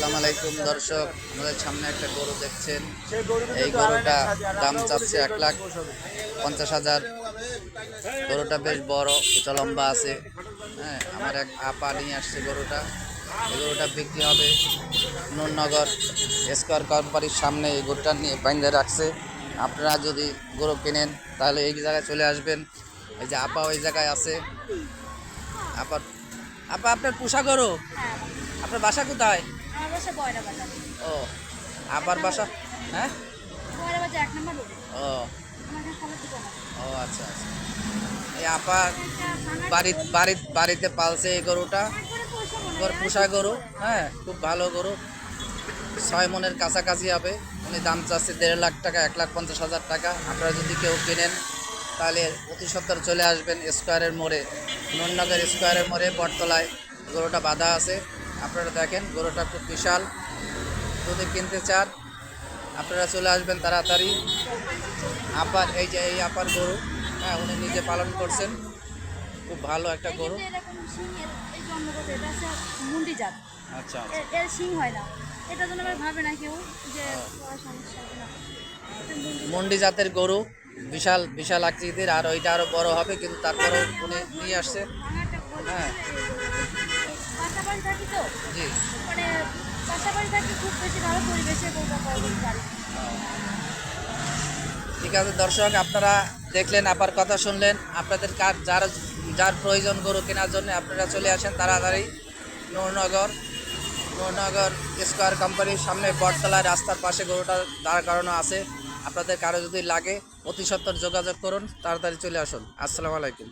আসসালামু আলাইকুম দর্শক, আমাদের সামনে একটা গরু দেখছেন। এই গরুটা দাম চাচ্ছে 1,50,000। গরুটা বেশ বড়, উঁচা লম্বা আছে। হ্যাঁ, আমার এক আপা নিয়ে আসছে গরুটা। এই গরুটা বিক্রি হবে নূরনগর স্কয়ার কোম্পানির সামনে। এই গরুটা নিয়ে বাইন্ধে রাখছে। আপনারা যদি গরু কেনেন তাহলে এই জায়গায় চলে আসবেন। এই যে আপা ওই জায়গায় আছে। আপা আপা আপনার পোষা গরু? হ্যাঁ, আপনার বাসা কোথায়? আমার বাসা বয়রা বাজার। ও, আপার বাসা? হ্যাঁ, বয়রা বাজার ১ নম্বর রোডে। ও, আমার এখানে ফলের দোকান আছে। ও আচ্ছা আচ্ছা। এই আপা একটা ভাঙা বাড়িতে পালছে এই গরুটা। একবারে পয়সা মনে গরু হয়। পোষা গরু, হ্যাঁ, খুব ভালো গরু। 6 মনের কাছাকাছি হবে। উনি দাম চাচ্ছে 1.5 লাখ টাকা, 1,50,000 টাকা। আপনারা যদি কেউ কেনেন তাহলে অতি সত্বর চলে আসবেন স্কোয়ারের মোড়ে, নূরনগর স্কোয়ারের মোড়ে বটতলায় গরুটা বাঁধা আছে। আপনারা দেখেন গরুটা খুব বিশাল। যদি কিনতে চান আপনারা চলে আসবেন তাড়াতাড়ি। আপার এই যে এই আপার গরু, হ্যাঁ, উনি নিজে পালন করছেন। খুব ভালো একটা এই গরু। কিন্তু এরকম শিং এই জন্মগত এটা হচ্ছে মুন্ডি জাত। আচ্ছা আচ্ছা। এর শিং হয় না। এটার জন্য আবার ভাবে না কেউ যে সমস্যা হবে না। এটা মুন্ডি জাত। মন্ডি জাতের গরু, বিশাল বিশাল আকৃতির। আর ওইটা আরো বড় হবে, কিন্তু তারপরেও উনি নিয়ে আসছে। ভাঙাটা বলতে হ্যাঁ, পাশাপাশি থাকি তো জি। মানে পাশাপাশি থাকি খুব বেশি ভালো পরিবেশে গরুটা পালন পারি। ঠিক আছে দর্শক, আপনারা দেখলেন, আপার কথা শুনলেন। আপনাদের যার যার প্রয়োজন গরু কেনার জন্য আপনারা চলে আসেন তাড়াতাড়ি নূরনগর স্কয়ার কোম্পানির সামনে বটতলায় রাস্তার পাশে গরুটা দাঁড় করানো আছে। আপনাদের কারো যদি লাগে অতি সত্বর যোগাযোগ করুন, তাড়াতাড়ি চলে আসুন। আসসালামু আলাইকুম।